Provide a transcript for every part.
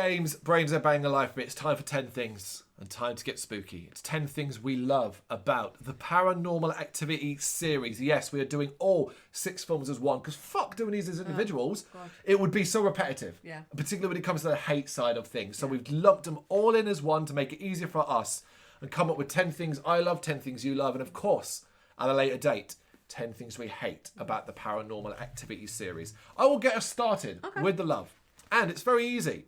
games, Brains A Head-Banging Life, but it's time for 10 things and time to get spooky. It's 10 things we love about the Paranormal Activity series. Yes, we are doing all 6 films as one because fuck doing these as individuals. It would be so repetitive. Yeah. Particularly when it comes to the hate side of things. So we've lumped them all in as one to make it easier for us and come up with 10 things I love, 10 things you love, and of course, at a later date, 10 things we hate about the Paranormal Activity series. I will get us started with the love. And it's very easy.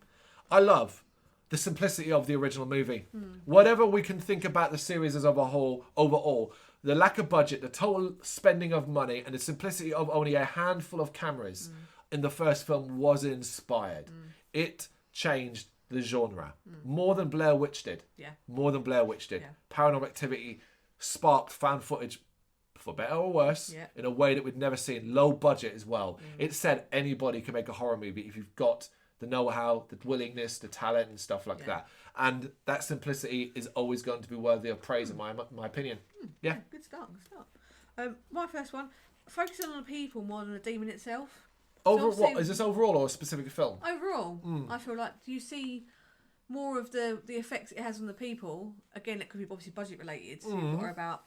I love the simplicity of the original movie. Whatever we can think about the series as a whole, overall, the lack of budget, the total spending of money, and the simplicity of only a handful of cameras in the first film was inspired. It changed the genre. More than Blair Witch did. Yeah. More than Blair Witch did. Yeah. Paranormal Activity sparked found footage, for better or worse, Yeah. in a way that we'd never seen. Low budget as well. It said anybody can make a horror movie if you've got the know-how, the willingness, the talent, and stuff like that. And that simplicity is always going to be worthy of praise, in my opinion. Yeah. Good start. My first one, focusing on the people more than the demon itself. What is this overall or a specific film? Overall, I feel like you see more of the effects it has on the people. Again, it could be obviously budget related, or about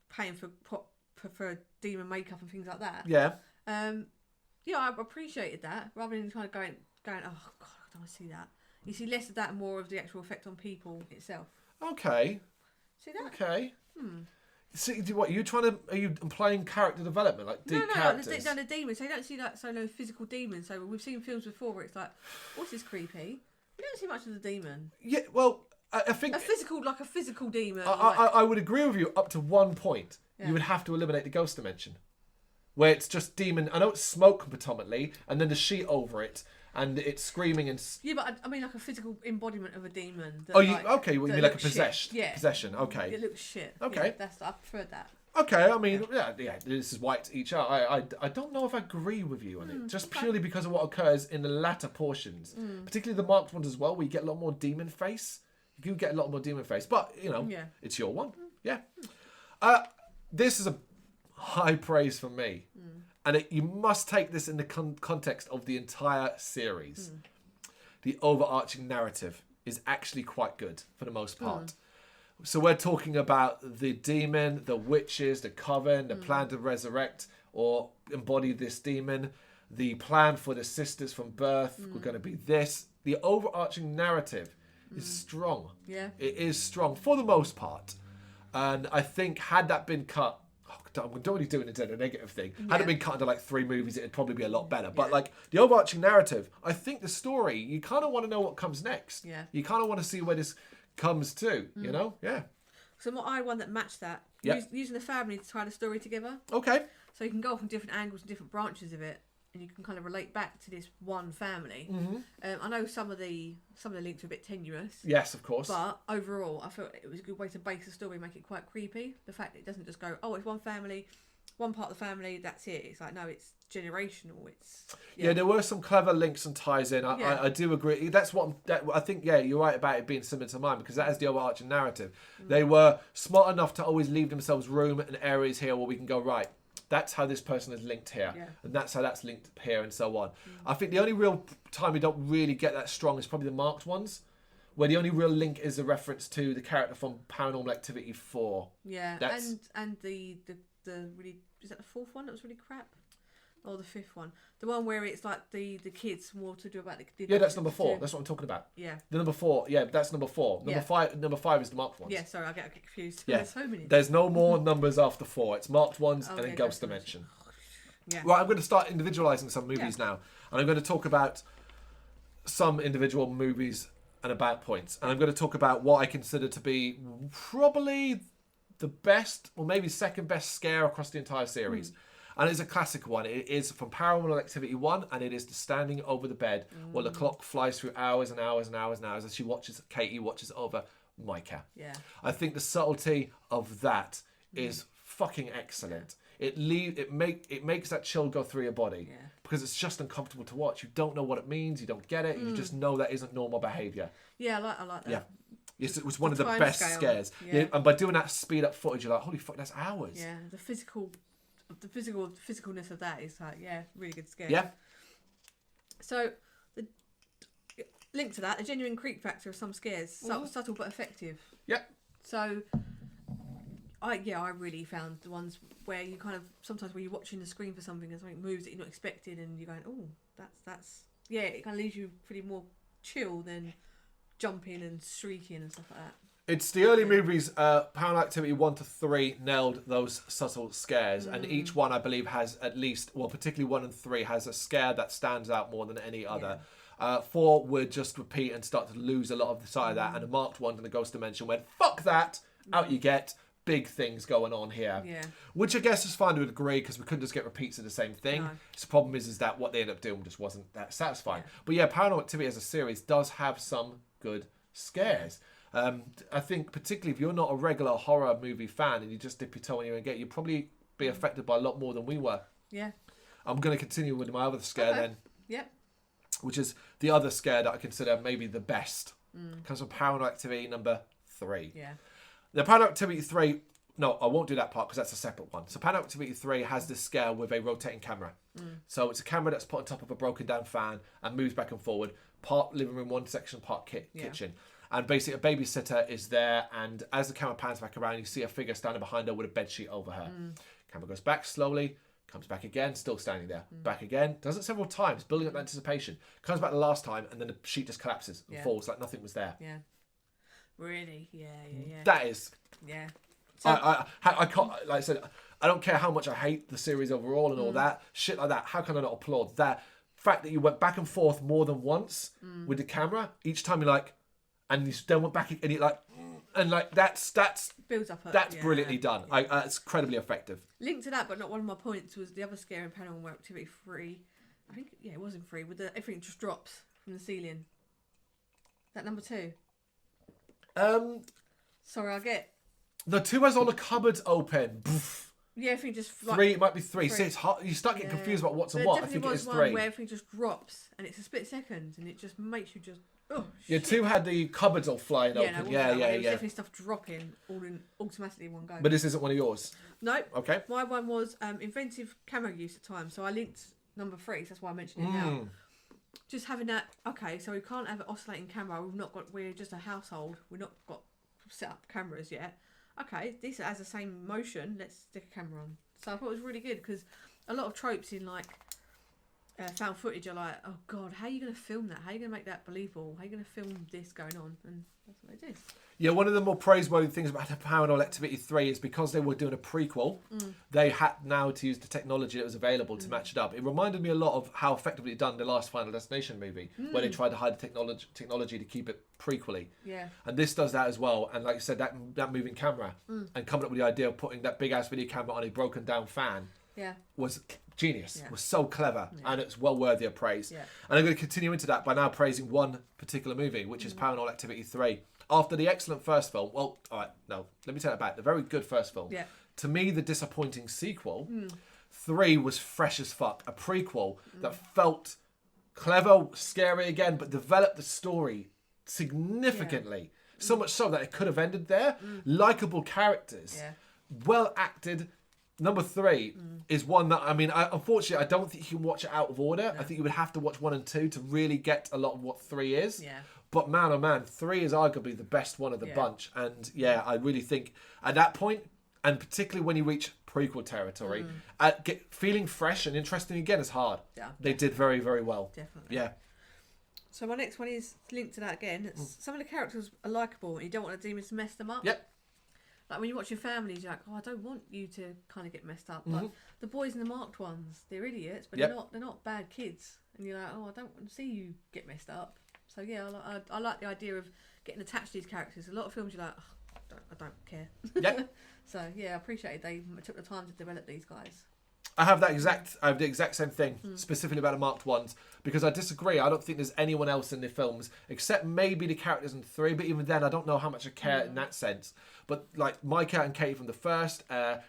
paying for demon makeup and things like that. Yeah. Yeah, I appreciated that rather than kind of going, oh god, I don't want to see that. You see less of that and more of the actual effect on people itself. Okay. See that? Okay. See, what are you implying character development, like deep characters? No, the demons. So you don't see like no physical demons. So we've seen films before where it's like, what's this creepy? You don't see much of the demon. Yeah, well, I think a physical demon. I would agree with you up to one point. Yeah. You would have to eliminate the ghost dimension, where it's just demon. I know it's smoke predominantly, and then the sheet over it, and it's screaming and. Yeah, but I mean like a physical embodiment of a demon. That, okay? Well, you mean like a possession? Yeah. Possession. Okay. It looks shit. Okay. Yeah, I prefer that. Okay, I mean, yeah. This is white to each out. I don't know if I agree with you on it, just purely because of what occurs in the latter portions, particularly the marked ones as well, where you get a lot more demon face. You do get a lot more demon face, but it's your one. Yeah. This is a high praise from me, and you must take this in the context of the entire series. The overarching narrative is actually quite good for the most part. So we're talking about the demon, the witches, the coven, the plan to resurrect or embody this demon, the plan for the sisters from birth. We're going to be this. The overarching narrative is strong. Yeah. It is strong for the most part. And I think had that been cut, I'm only doing it in a negative thing. Had it been cut into like 3 movies, it'd probably be a lot better. But like the overarching narrative, I think the story, you kind of want to know what comes next. Yeah. You kind of want to see where this comes to, you know? Yeah. So I had one that matched that. Using the family to tie the story together. Okay. So you can go from different angles and different branches of it, and you can kind of relate back to this one family. I know some of the links are a bit tenuous. Yes, of course. But overall, I felt it was a good way to base the story, make it quite creepy. The fact that it doesn't just go, oh, it's one family, one part of the family, that's it. It's like, no, it's generational. It's there were some clever links and ties in. I do agree. That's what I think. Yeah, you're right about it being similar to mine because that is the overarching narrative. They were smart enough to always leave themselves room and areas here where we can go right. That's how this person is linked here, and that's how that's linked here, and so on. I think the only real time we don't really get that strong is probably the marked ones, where the only real link is a reference to the character from Paranormal Activity 4. Yeah, and the really, is that the 4th one that was really crap? Or the 5th one? The one where it's like the kids more to do about the that's number 4. That's what I'm talking about. Yeah. The number 4. Yeah, that's number 4. Number 5 is the marked ones. Yeah, sorry, I get confused. Yeah. There's so many. There's no more numbers after 4. It's marked ones and then Ghost Dimension. Yeah. Right, I'm going to start individualising some movies now. And I'm going to talk about some individual movies and about points. And I'm going to talk about what I consider to be probably the best or maybe second best scare across the entire series. And it's a classic one. It is from Paranormal Activity 1, and it is the standing over the bed while the clock flies through hours and hours and hours and hours as Katie watches over Micah. Yeah. I think the subtlety of that is fucking excellent. It makes that chill go through your body because it's just uncomfortable to watch. You don't know what it means. You don't get it. You just know that isn't normal behaviour. Yeah, I like that. Yeah. Yes, it was one of the best scares. Yeah, and by doing that speed up footage, you're like, holy fuck, that's hours. Yeah, the physicalness of that is like, really good scare. Yeah. So, linked to that, a genuine creep factor of some scares, subtle but effective. Yep. So, I really found the ones where you kind of sometimes when you're watching the screen for something and something moves that you're not expecting, and you're going, oh, that's it kind of leaves you pretty more chill than jumping and shrieking and stuff like that. It's the early movies, Paranormal Activity 1 to 3 nailed those subtle scares, and each one, I believe, has at least, well, particularly 1 and 3, has a scare that stands out more than any other. 4 would just repeat and start to lose a lot of the side of that, and the marked one in the Ghost Dimension went, fuck that, out you get, big things going on here. Yeah. Which I guess is fine to a degree, because we couldn't just get repeats of the same thing. No. So the problem is that what they ended up doing just wasn't that satisfying. Yeah. But yeah, Paranormal Activity as a series does have some good scares. I think particularly if you're not a regular horror movie fan and you just dip your toe in here and you'd probably be affected by a lot more than we were. Yeah. I'm going to continue with my other scare then. Yep. Which is the other scare that I consider maybe the best. Comes from Paranormal Activity number 3. Yeah. The Paranormal Activity 3... No, I won't do that part because that's a separate one. So Paranormal Activity 3 has this scare with a rotating camera. So it's a camera that's put on top of a broken down fan and moves back and forward. Part living room one section, part kitchen. And basically a babysitter is there, and as the camera pans back around, you see a figure standing behind her with a bedsheet over her. Camera goes back slowly, comes back again, still standing there. Back again, does it several times, building up anticipation. Comes back the last time, and then the sheet just collapses and falls like nothing was there. Yeah. Really? Yeah. That is... Yeah. So, I can't, like I said, I don't care how much I hate the series overall and all that. Shit like that, how can I not applaud that? Fact that you went back and forth more than once with the camera, each time you're like... And you then went back and you're like, and like that's builds up. That's brilliantly done. It's incredibly effective. Linked to that, but not one of my points, was the other scare in Paranormal Activity 3. I think it was in 3, with everything just drops from the ceiling. That number 2. Sorry, I get. The 2 has all the cupboards open. Yeah, everything just 3. It might be 3. See, it's hard. You start getting confused about what's and what. I think it is 3. One where everything just drops, and it's a split second, and it just makes you just. Oh, yeah, 2 had the cupboards all flying open. Yeah. Definitely stuff dropping automatically in one go. But this isn't one of yours. No. Okay. My one was inventive camera use at times. So I linked number 3. So that's why I mentioned it now. Just having that. Okay, so we can't have an oscillating camera. We're just a household. We've not got set up cameras yet. Okay, this has the same motion. Let's stick a camera on. So I thought it was really good because a lot of tropes in like. Found footage are like, oh god, how are you going to film that? How are you going to make that believable? How are you going to film this going on? And that's what they did. Yeah, one of the more praiseworthy things about Paranormal Activity 3 is because they were doing a prequel, they had now to use the technology that was available to match it up. It reminded me a lot of how effectively done the last Final Destination movie, where they tried to hide the technology to keep it prequely. Yeah. And this does that as well. And like you said, that moving camera and coming up with the idea of putting that big ass video camera on a broken down fan was genius. Was so clever, and it's well worthy of praise. And I'm going to continue into that by now praising one particular movie, which is Paranormal Activity 3. After the excellent first film, well, all right, no, let me take that back. The very good first film. Yeah. To me, the disappointing sequel, 3 was fresh as fuck. A prequel that felt clever, scary again, but developed the story significantly. So much so that it could have ended there. Likeable characters, well acted. Number 3 is one that, I mean, unfortunately, I don't think you can watch it out of order. No. I think you would have to watch 1 and 2 to really get a lot of what 3 is. Yeah. But man, oh man, 3 is arguably the best one of the bunch. And yeah, I really think at that point, and particularly when you reach prequel territory, feeling fresh and interesting again is hard. Yeah. They did very, very well. Definitely. Yeah. So my next one is linked to that again. Some of the characters are likeable and you don't want the demons to mess them up. Yep. Like when you're watching Families, you're like, oh, I don't want you to kind of get messed up. Like the boys and the marked ones, they're idiots, but they're not bad kids. And you're like, oh, I don't want to see you get messed up. So yeah, I like the idea of getting attached to these characters. A lot of films, you're like, oh, I don't care. Yep. So yeah, I appreciate they took the time to develop these guys. I have the exact same thing, specifically about the marked ones, because I disagree. I don't think there's anyone else in the films, except maybe the characters in 3, but even then, I don't know how much I care in that sense. But like Micah and Kate from the first,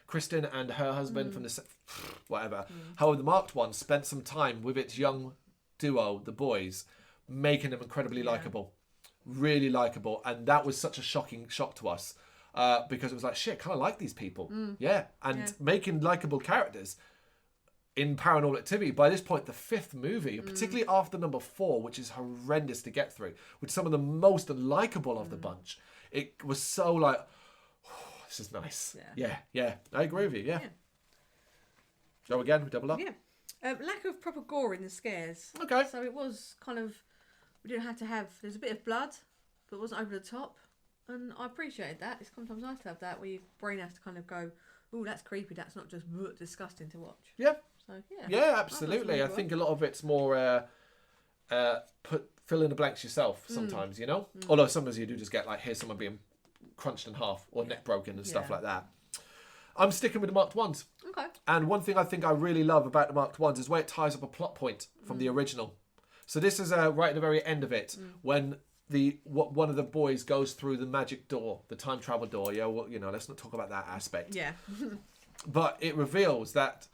Kristen and her husband from the whatever. However, the marked one spent some time with its young duo, the boys, making them incredibly likeable, really likeable, and that was such a shocking shock to us because it was like, shit, kind of like these people, and making likeable characters. in Paranormal Activity, by this point, the 5th movie, particularly after number 4, which is horrendous to get through, with some of the most unlikable of the bunch, it was so like, oh, this is nice. Yeah. I agree with you, yeah. Go again, we double up? Yeah. Lack of proper gore in the scares. Okay. So it was kind of, we didn't have to have, there's a bit of blood, but it wasn't over the top. And I appreciated that. It's sometimes nice to have that, where your brain has to kind of go, oh, that's creepy. That's not just disgusting to watch. Yeah. So, Yeah, absolutely. I think a lot of it's more fill in the blanks yourself sometimes, you know? Although sometimes you do just get like, here's someone being crunched in half or neck broken and stuff like that. I'm sticking with the marked ones. Okay. And one thing I think I really love about the marked ones is where it ties up a plot point from the original. So this is right at the very end of it when one of the boys goes through the magic door, the time travel door. Yeah, well, you know, let's not talk about that aspect. Yeah. But it reveals that.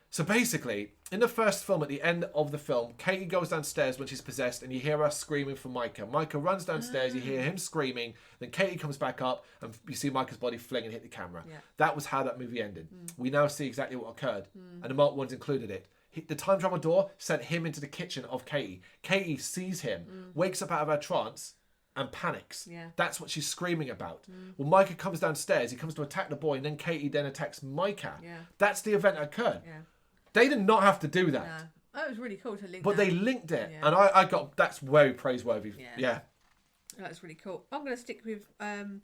So basically, in the first film, at the end of the film, Katie goes downstairs when she's possessed, and you hear her screaming for Micah. Micah runs downstairs, you hear him screaming, then Katie comes back up, and you see Micah's body fling and hit the camera. Yeah. That was how that movie ended. We now see exactly what occurred, and the marked ones included it. The time travel door sent him into the kitchen of Katie. Katie sees him, wakes up out of her trance, and panics. Yeah. That's what she's screaming about. Well, Micah comes downstairs, he comes to attack the boy, and then Katie then attacks Micah. Yeah. That's the event that occurred. Yeah. They did not have to do that. No. Oh, it was really cool to link but that. They linked it. Yeah. And I got, that's very praiseworthy. Yeah. That's really cool. I'm going to stick with the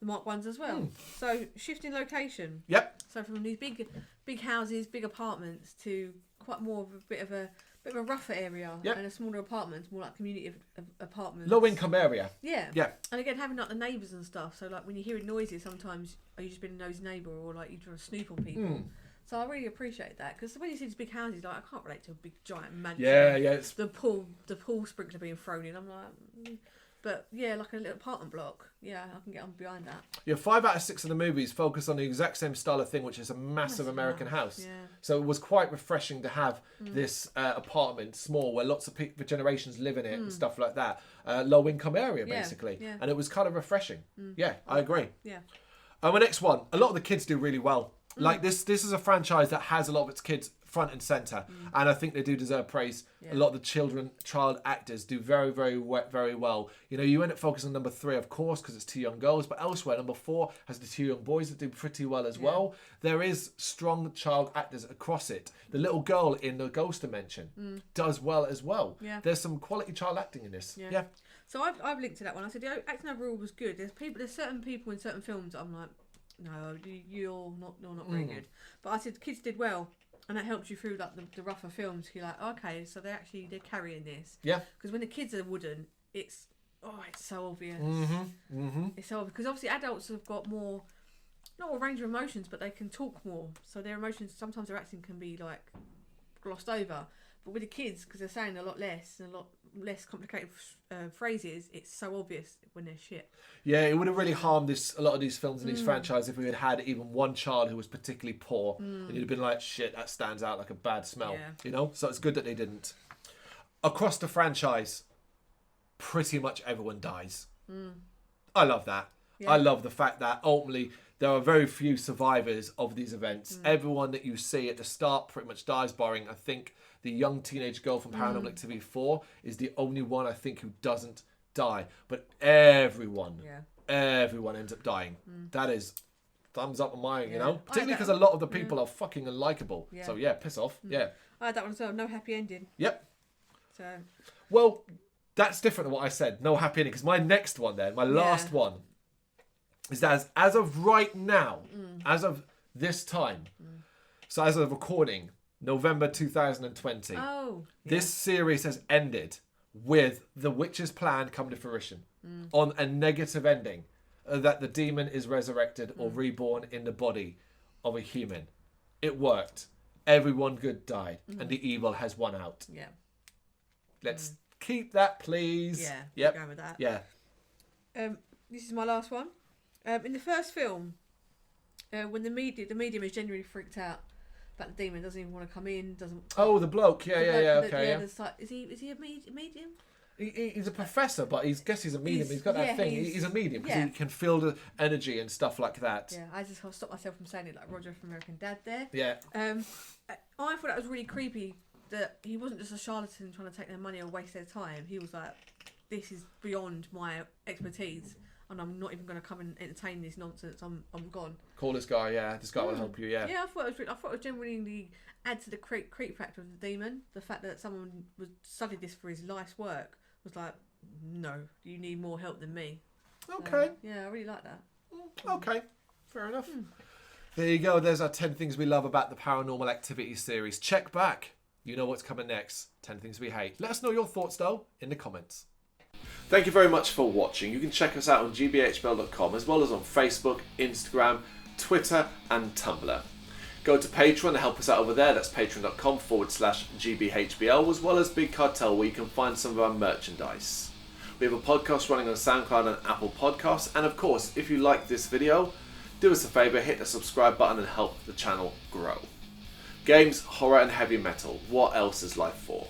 marked ones as well. So, shifting location. Yep. So, from these big houses, big apartments, to quite more of a bit of a rougher area, and a smaller apartments, more like community of apartments. Low income area. Yeah. Yeah. And again, having like the neighbours and stuff. So like when you're hearing noises, sometimes you just been a nosy neighbour, or like you trying to snoop on people. So I really appreciate that, because when you see these big houses, like I can't relate to a big giant mansion. Yeah. It's... The pool sprinkler being thrown in. I'm like, but yeah, like a little apartment block. Yeah, I can get on behind that. Yeah, 5 out of 6 of the movies focus on the exact same style of thing, which is a massive American house. Yeah. So it was quite refreshing to have this apartment, small, where lots of generations live in it and stuff like that. Low income area, basically. Yeah. And it was kind of refreshing. Yeah, I agree. Yeah. My next one, a lot of the kids do really well. Like this is a franchise that has a lot of its kids front and centre, and I think they do deserve praise. A lot of the child actors do very, very well. You know, you end up focusing on number 3, of course, because it's 2 young girls, but elsewhere, number 4 has the 2 young boys that do pretty well as well. There is strong child actors across it. The little girl in the Ghost Dimension does well as well. Yeah. There's some quality child acting in this. Yeah. So I've linked to that one. I said the acting overall was good. There's certain people in certain films I'm like, no, you're not very good. But I said kids did well, and that helps you through like the rougher films. You're like, okay, so they're carrying this. Yeah. Because when the kids are wooden, it's so obvious. It's so obvious, because obviously adults have got more, not a range of emotions, but they can talk more. So their emotions, sometimes their acting can be like glossed over. But with the kids, because they're saying a lot less and a lot less complicated phrases, it's so obvious when they're shit. Yeah, it would have really harmed a lot of these films and these franchises if we had even one child who was particularly poor, and you'd have been like, shit, that stands out like a bad smell. You know, so it's good that they didn't. Across the franchise, pretty much everyone dies. I love that. I love the fact that ultimately there are very few survivors of these events. Everyone that you see at the start pretty much dies, barring, I think, the young teenage girl from Paranormal Activity 4 is the only one, I think, who doesn't die. But everyone ends up dying. That is thumbs up on mine, you know? Particularly because a lot of the people are fucking unlikable. So, piss off. I had that one as well. No happy ending. Yep. So. Well, that's different than what I said. No happy ending. Because my next one then, my last one, is that as of right now, as of this time, so as of recording, November 2020, this series has ended with the witch's plan come to fruition on a negative ending, that the demon is resurrected or reborn in the body of a human. It worked. Everyone good died, and the evil has won out. Yeah. Let's keep that, please. Yeah. Yep. Going with that. Yeah. This is my last one. In the first film, when the medium is genuinely freaked out about the demon, doesn't even want to come in, doesn't. Oh, the bloke. Okay. Like, is he a medium? He's a professor, but guess he's a medium. He's got that thing. He's a medium because he can feel the energy and stuff like that. Yeah, I just stopped myself from saying it like Roger from American Dad there. Yeah. I thought that was really creepy that he wasn't just a charlatan trying to take their money or waste their time. He was like, this is beyond my expertise and I'm not even going to come and entertain this nonsense. I'm gone. Call this guy, This guy will help you, Yeah, I thought it was genuinely add to the creep factor of the demon. The fact that someone studied this for his life's work was like, no, you need more help than me. Okay. Yeah, I really like that. Okay, fair enough. There you go. There's our 10 things we love about the Paranormal Activity series. Check back. You know what's coming next. 10 things we hate. Let us know your thoughts, though, in the comments. Thank you very much for watching. You can check us out on gbhbl.com as well as on Facebook, Instagram, Twitter and Tumblr. Go to Patreon and help us out over there. That's patreon.com/gbhbl, as well as Big Cartel, where you can find some of our merchandise. We have a podcast running on SoundCloud and Apple Podcasts. And of course, if you like this video, do us a favour, hit the subscribe button and help the channel grow. Games, horror and heavy metal. What else is life for?